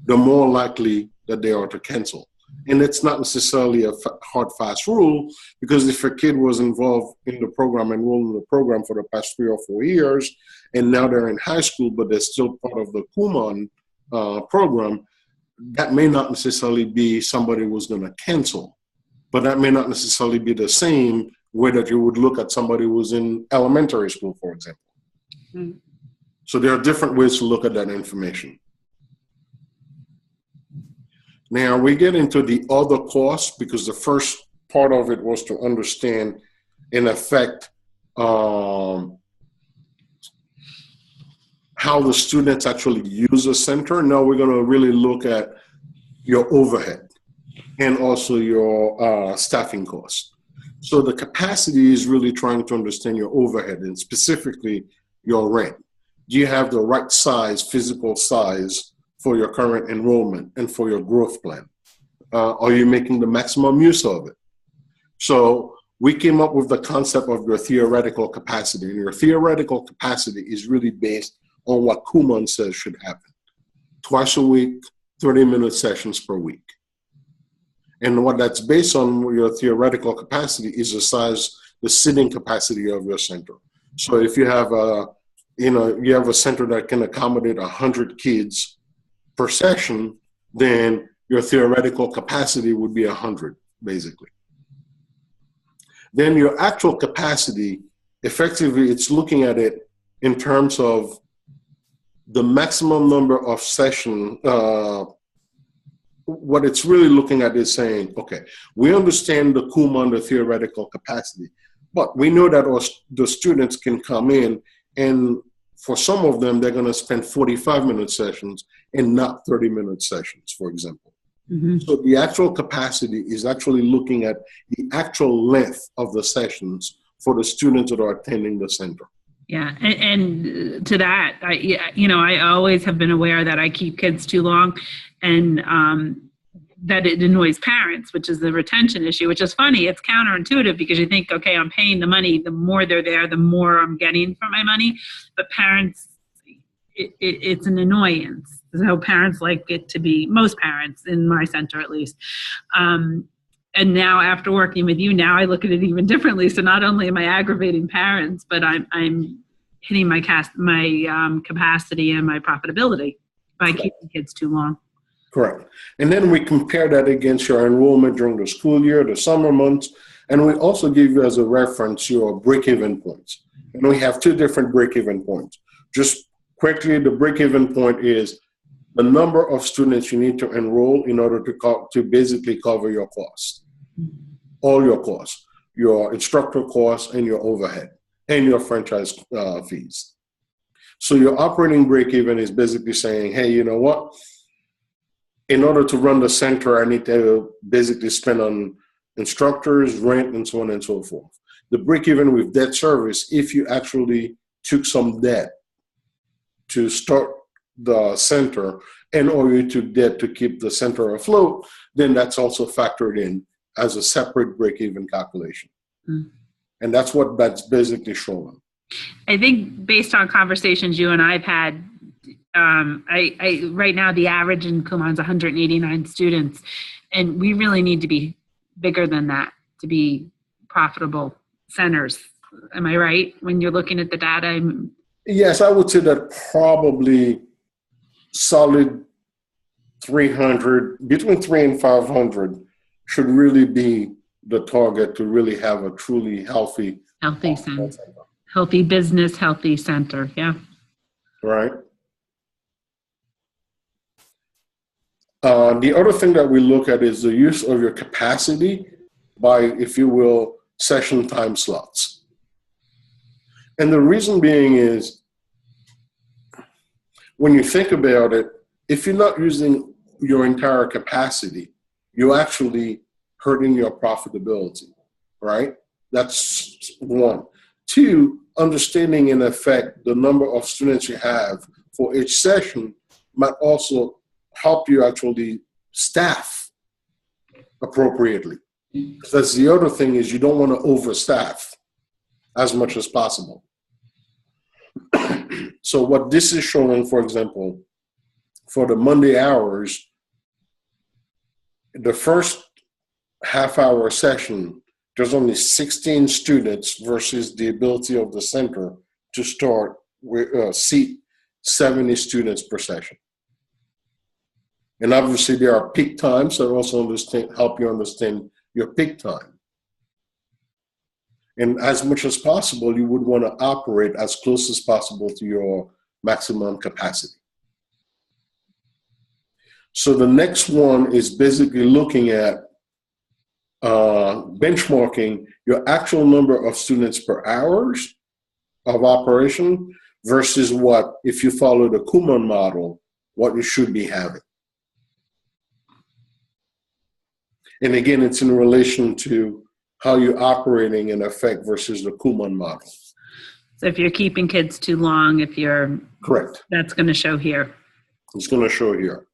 the more likely that they are to cancel. And it's not necessarily a hard, fast rule, because if a kid was involved in the program, enrolled in the program for the past 3 or 4 years, and now they're in high school, but they're still part of the Kumon program, that may not necessarily be somebody who's going to cancel, but that may not necessarily be the same way that you would look at somebody who's in elementary school, for example. Mm-hmm. So there are different ways to look at that information. Now we get into the other costs, because the first part of it was to understand, in effect, how the students actually use a center. Now we're going to really look at your overhead and also your staffing costs. So the capacity is really trying to understand your overhead, and specifically your rent. Do you have the right size, physical size, for your current enrollment and for your growth plan? Are you making the maximum use of it? So we came up with the concept of your theoretical capacity, and your theoretical capacity is really based on what Kumon says should happen. Twice a week, 30-minute sessions per week. And what that's based on, your theoretical capacity, is the size, the sitting capacity of your center. So if you have a center that can accommodate 100 kids per session, then your theoretical capacity would be 100, basically. Then your actual capacity, effectively, it's looking at it in terms of the maximum number of sessions. What it's really looking at is saying, okay, we understand the Kumon, the theoretical capacity, but we know that the students can come in, and for some of them, they're going to spend 45-minute sessions and not 30-minute sessions, for example. Mm-hmm. So the actual capacity is actually looking at the actual length of the sessions for the students that are attending the center. Yeah, and to that, I always have been aware that I keep kids too long, and that it annoys parents, which is the retention issue, which is funny. It's counterintuitive, because you think, okay, I'm paying the money. The more they're there, the more I'm getting for my money. But parents, it's an annoyance. So parents like it to be, most parents in my center at least. And now, after working with you, now I look at it even differently. So not only am I aggravating parents, but I'm hitting my capacity and my profitability by keeping kids too long. Correct. And then we compare that against your enrollment during the school year, the summer months, and we also give you as a reference your break-even points. And we have 2 different break-even points. Just quickly, the break-even point is the number of students you need to enroll in order to basically cover your costs, all your costs, your instructor costs and your overhead and your franchise fees. So your operating break-even is basically saying, hey, you know what? In order to run the center, I need to basically spend on instructors, rent, and so on and so forth. The break-even with debt service, if you actually took some debt to start the center and or you took debt to keep the center afloat, then that's also factored in as a separate break-even calculation. Mm. And that's what that's basically showing. I think based on conversations you and I've had, I right now the average in Kumon is 189 students, and we really need to be bigger than that to be profitable centers. Am I right when you're looking at the data? Yes, I would say that probably solid 300, between 300 and 500 should really be the target to really have a truly healthy center. Healthy business, healthy center. Yeah. Right. The other thing that we look at is the use of your capacity by, if you will, session time slots. And the reason being is, when you think about it, if you're not using your entire capacity, you actually hurting your profitability, right? That's one. Two, understanding in effect the number of students you have for each session might also help you actually staff appropriately. That's the other thing, is you don't want to overstaff as much as possible. So what this is showing, for example, for the Monday hours, the first half-hour session, there's only 16 students versus the ability of the center to start with seat 70 students per session. And obviously there are peak times that also help you understand your peak time. And as much as possible, you would want to operate as close as possible to your maximum capacity. So the next one is basically looking at benchmarking your actual number of students per hours of operation versus what, if you follow the Kumon model, what you should be having. And again, it's in relation to how you're operating in effect versus the Kumon model. So if you're keeping kids too long, if you're... Correct. That's going to show here. It's going to show here.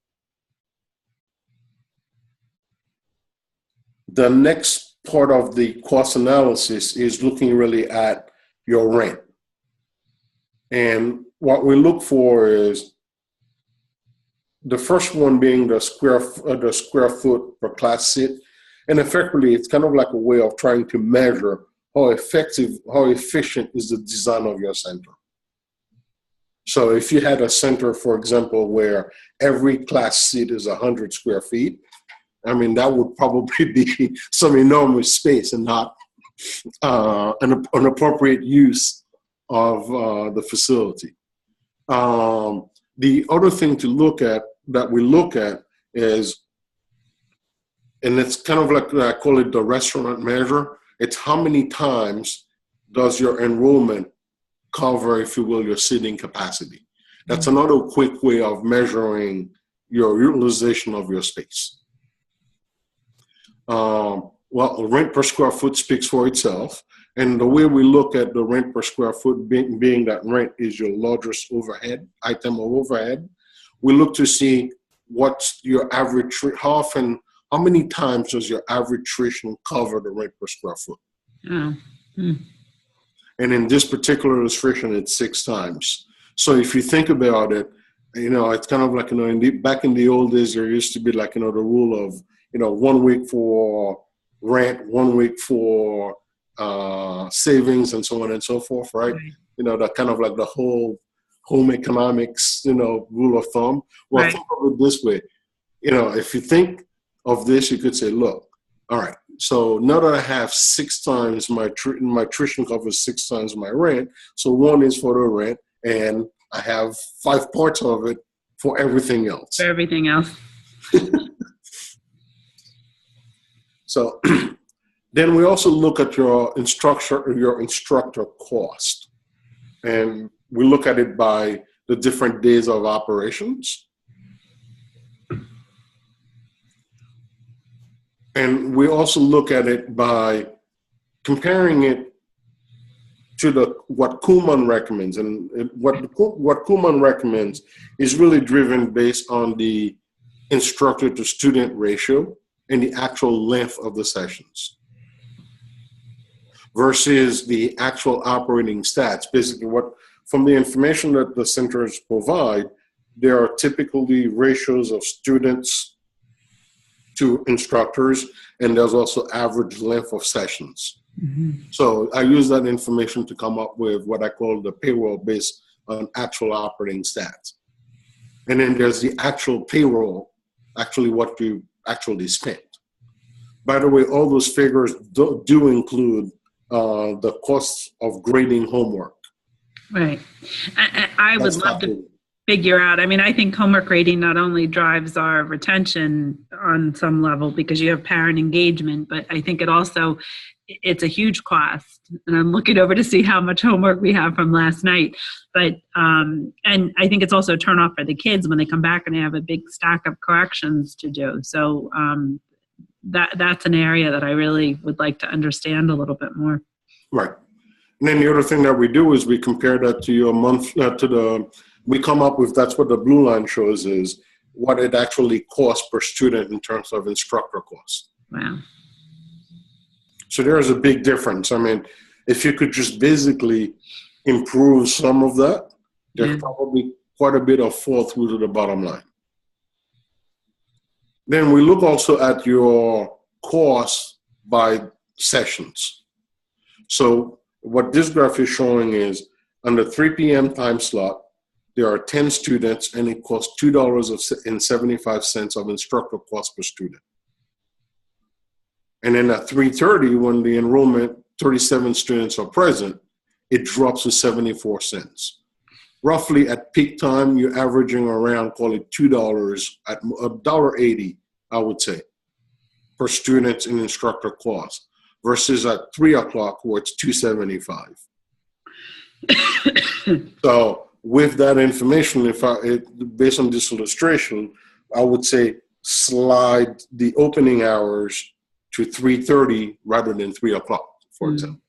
The next part of the cost analysis is looking really at your rent. And what we look for is the first one being the square foot per class seat. And effectively, it's kind of like a way of trying to measure how efficient is the design of your center. So if you had a center, for example, where every class seat is 100 square feet, I mean, that would probably be some enormous space and not an appropriate use of the facility. The other thing to look at, that we look at, is, and it's kind of like, I call it the restaurant measure. It's how many times does your enrollment cover, if you will, your seating capacity. That's another quick way of measuring your utilization of your space. Well, rent per square foot speaks for itself. And the way we look at the rent per square foot being that rent is your largest overhead, item of overhead, we look to see what's your average, how many times does your average tuition cover the rent per square foot? Oh. And in this particular illustration, it's 6 times. So if you think about it, it's kind of like, back in the old days, there used to be like, the rule of, 1 week for rent, 1 week for savings, and so on and so forth, right? That kind of like the whole home economics, rule of thumb. Well, right. Think of it this way. If you think of this, you could say, look, all right, so now that I have 6 times my tuition covers 6 times my rent, so 1 is for the rent, and I have 5 parts of it for everything else. For everything else. So then we also look at your instructor cost, and we look at it by the different days of operations. And we also look at it by comparing it to what Kumon recommends. And what Kumon recommends is really driven based on the instructor to student ratio and the actual length of the sessions versus the actual operating stats. Basically, from the information that the centers provide, there are typically ratios of students to instructors, and there's also average length of sessions. Mm-hmm. So I use that information to come up with what I call the payroll based on actual operating stats. And then there's the actual payroll, actually what you actually spent. By the way, all those figures do include the costs of grading homework. Right. I would love to figure out, I think homework grading not only drives our retention on some level because you have parent engagement, but I think it's a huge cost. And I'm looking over to see how much homework we have from last night. But, and I think it's also a turnoff for the kids when they come back and they have a big stack of corrections to do. So that's an area that I really would like to understand a little bit more. Right. And then the other thing that we do is we compare that to your month, we come up with, that's what the blue line shows, is what it actually costs per student in terms of instructor costs. Wow. So there's a big difference. I mean, if you could just basically improve some of that, there's probably quite a bit of fall through to the bottom line. Then we look also at your costs by sessions. So what this graph is showing is on the 3 p.m. time slot, there are 10 students and it costs $2.75 of instructor cost per student. And then at 3:30, when the enrollment, 37 students are present, it drops to 74 cents. Roughly at peak time, you're averaging around, call it $2 at $1.80, I would say, per student in instructor cost, versus at 3 o'clock where it's $2.75. So with that information, based on this illustration, I would say slide the opening hours to 3:30 rather than 3 o'clock, for example,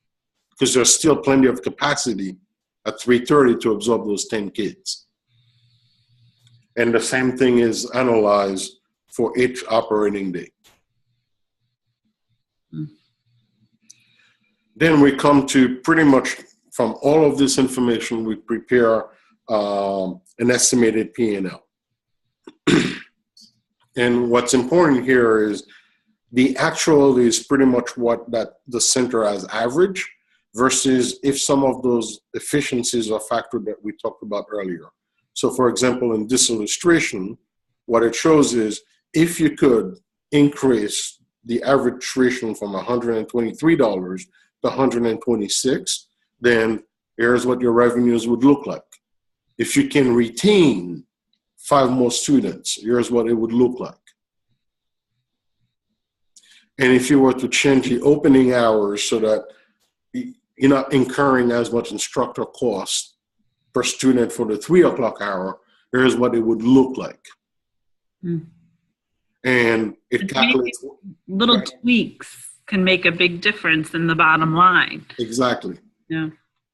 because there's still plenty of capacity at 3:30 to absorb those 10 kids. And the same thing is analyzed for each operating day. Then we come to pretty much from all of this information, we prepare an estimated P&L. And what's important here is the actual is pretty much what that the center has average versus if some of those efficiencies are factored that we talked about earlier. So for example, in this illustration, what it shows is if you could increase the average tuition from $123 to $126, then here's what your revenues would look like. If you can retain 5 more students, here's what it would look like. And if you were to change the opening hours so that you're not incurring as much instructor cost per student for the 3 o'clock hour, here's what it would look like. And it calculates. Little tweaks can make a big difference in the bottom line. Exactly. Yeah.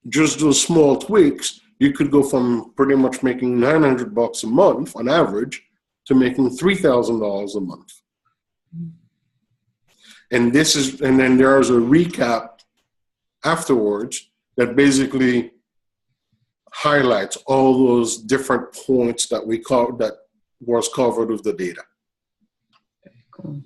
Just those small tweaks, you could go from pretty much making $900 a month on average to making $3,000 a month. And then there's a recap afterwards that basically highlights all those different points that that was covered with the data. Very cool.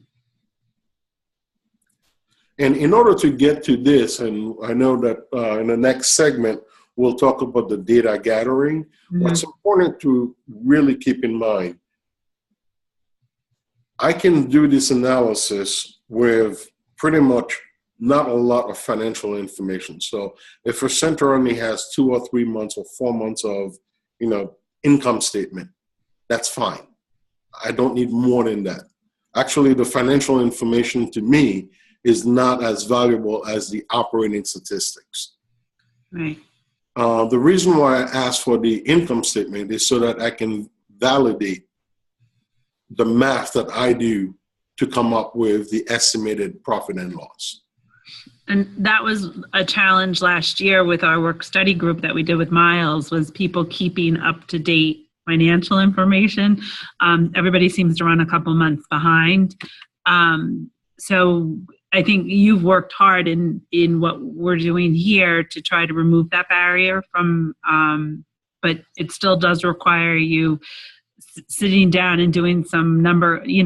And in order to get to this, and I know that in the next segment, we'll talk about the data gathering. What's important to really keep in mind, I can do this analysis with pretty much not a lot of financial information. So if a center only has 2 or 3 months or 4 months of, income statement, that's fine. I don't need more than that. Actually, the financial information to me is not as valuable as the operating statistics. Right. The reason why I ask for the income statement is so that I can validate the math that I do to come up with the estimated profit and loss. And that was a challenge last year with our work study group that we did with Miles, was people keeping up to date financial information. Everybody seems to run a couple months behind. So I think you've worked hard in what we're doing here to try to remove that barrier from, but it still does require you sitting down and doing some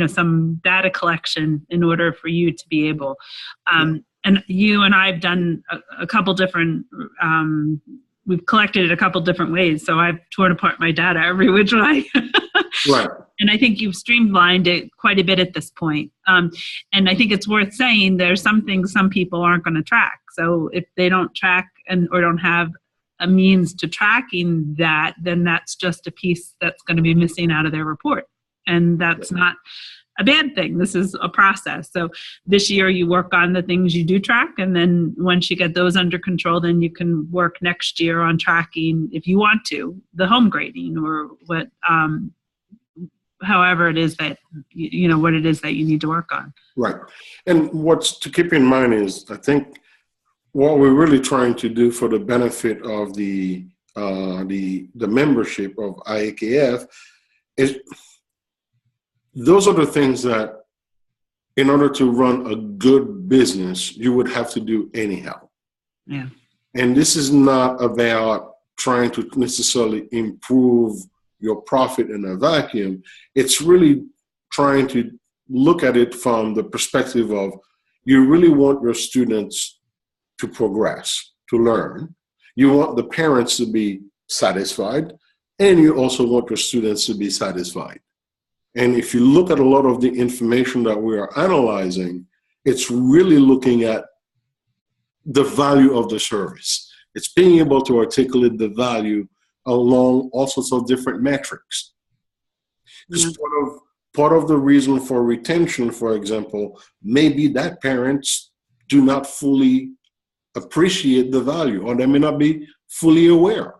some data collection in order for you to be able, and you and I've done a couple different, we've collected it a couple different ways. So I've torn apart my data every which way. Right. And I think you've streamlined it quite a bit at this point. And I think it's worth saying there's some things some people aren't going to track. So if they don't track or don't have a means to tracking that, then that's just a piece that's going to be missing out of their report. And that's not a bad thing. This is a process. So this year you work on the things you do track. And then once you get those under control, then you can work next year on tracking, if you want to, the home grading or what, however it is that, what it is that you need to work on. Right. And what's to keep in mind is, I think what we're really trying to do for the benefit of the membership of IAKF is, those are the things that in order to run a good business, you would have to do anyhow. Yeah. And this is not about trying to necessarily improve your profit in a vacuum. It's really trying to look at it from the perspective of, you really want your students to progress, to learn. You want the parents to be satisfied, and you also want your students to be satisfied. And if you look at a lot of the information that we are analyzing, it's really looking at the value of the service. It's being able to articulate the value along all sorts of different metrics. Because part of the reason for retention, for example, may be that parents do not fully appreciate the value, or they may not be fully aware.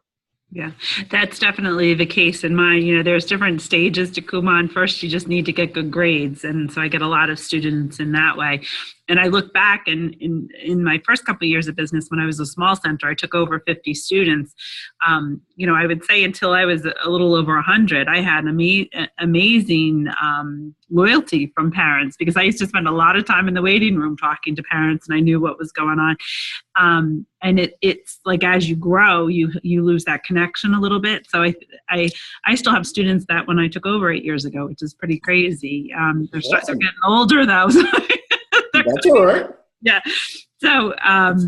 Yeah, that's definitely the case in mine. There's different stages to Kumon. First, you just need to get good grades. And so I get a lot of students in that way. And I look back in my first couple of years of business, when I was a small center, I took over 50 students. I would say until I was a little over 100, I had amazing loyalty from parents, because I used to spend a lot of time in the waiting room talking to parents, and I knew what was going on. And it's like, as you grow, you lose that connection a little bit. So I still have students that when I took over 8 years ago, which is pretty crazy. They're getting older though. That's all right. Yeah. So,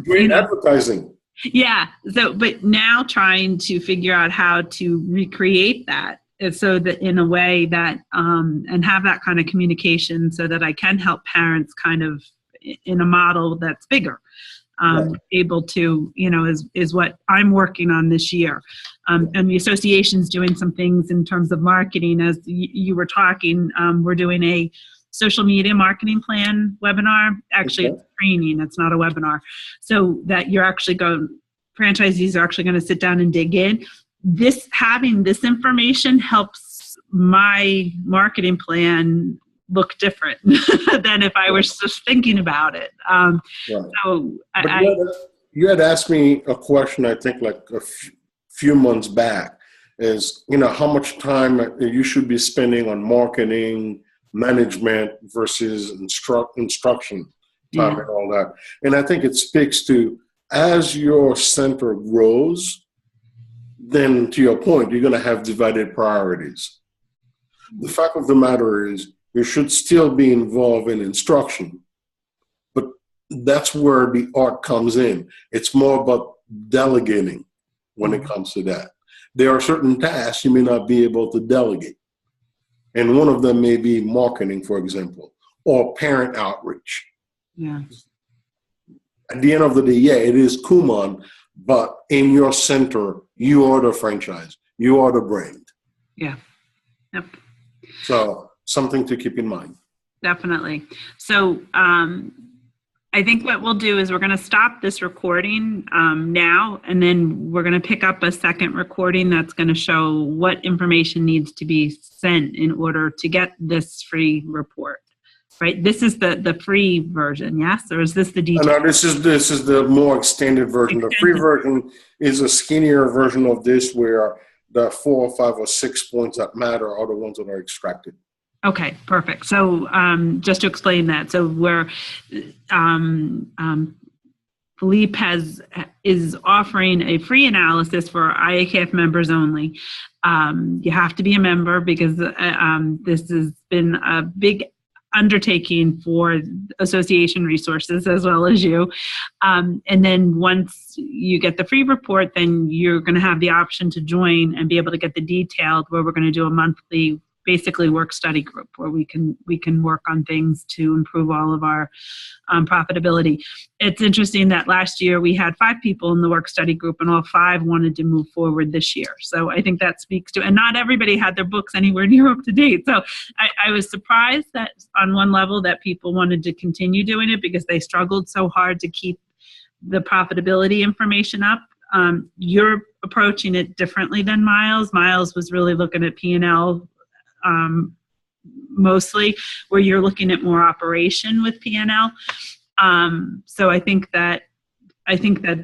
great advertising. Yeah. So, but now trying to figure out how to recreate that, so that in a way that, and have that kind of communication, so that I can help parents kind of in a model that's bigger. Right. Able to, is what I'm working on this year. And the association's doing some things in terms of marketing. As you were talking, we're doing a social media marketing plan webinar. Actually, It's training. It's not a webinar. So that franchisees are actually going to sit down and dig in. Having this information helps my marketing plan look different than if I was just thinking about it. Right. So you had asked me a question, I think like a few months back, is, how much time you should be spending on marketing, management versus instruction time and all that. And I think it speaks to, as your center grows, then to your point, you're going to have divided priorities. The fact of the matter is, you should still be involved in instruction, but that's where the art comes in. It's more about delegating when it comes to that. There are certain tasks you may not be able to delegate. And one of them may be marketing, for example, or parent outreach. Yeah. At the end of the day, it is Kumon, but in your center, you are the franchise. You are the brand. Yeah. Yep. So something to keep in mind. Definitely. So I think what we'll do is we're going to stop this recording now, and then we're going to pick up a second recording that's going to show what information needs to be sent in order to get this free report. Right? This is the free version, yes? Or is this the detail? No, this is the more extended version. The free version is a skinnier version of this, where the 4 or 5 or 6 points that matter are the ones that are extracted. Okay, perfect. So just to explain that, so where Philippe is offering a free analysis for IAKF members only. You have to be a member, because this has been a big undertaking for association resources as well as you. And then once you get the free report, then you're going to have the option to join and be able to get the detailed, where we're going to do a monthly basically work study group, where we can work on things to improve all of our profitability. It's interesting that last year we had 5 people in the work study group, and all 5 wanted to move forward this year. So I think that speaks to, and not everybody had their books anywhere near up to date. So I was surprised that on one level that people wanted to continue doing it, because they struggled so hard to keep the profitability information up. You're approaching it differently than Miles. Miles was really looking at P&L mostly, where you're looking at more operation with P&L. So I think that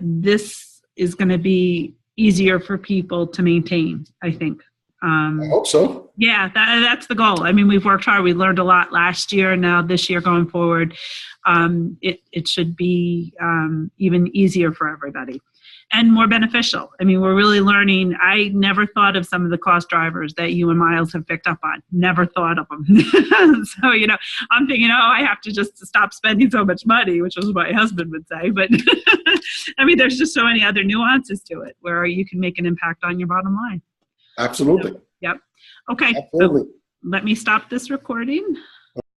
this is going to be easier for people to maintain, I think. I hope so. Yeah, that's the goal. I mean, we've worked hard. We learned a lot last year. Now this year going forward, it should be even easier for everybody and more beneficial. I mean, we're really learning. I never thought of some of the cost drivers that you and Miles have picked up on. Never thought of them. So, I'm thinking, I have to just stop spending so much money, which is what my husband would say. But I mean, there's just so many other nuances to it where you can make an impact on your bottom line. Absolutely. So, yep. Okay. Absolutely. So let me stop this recording.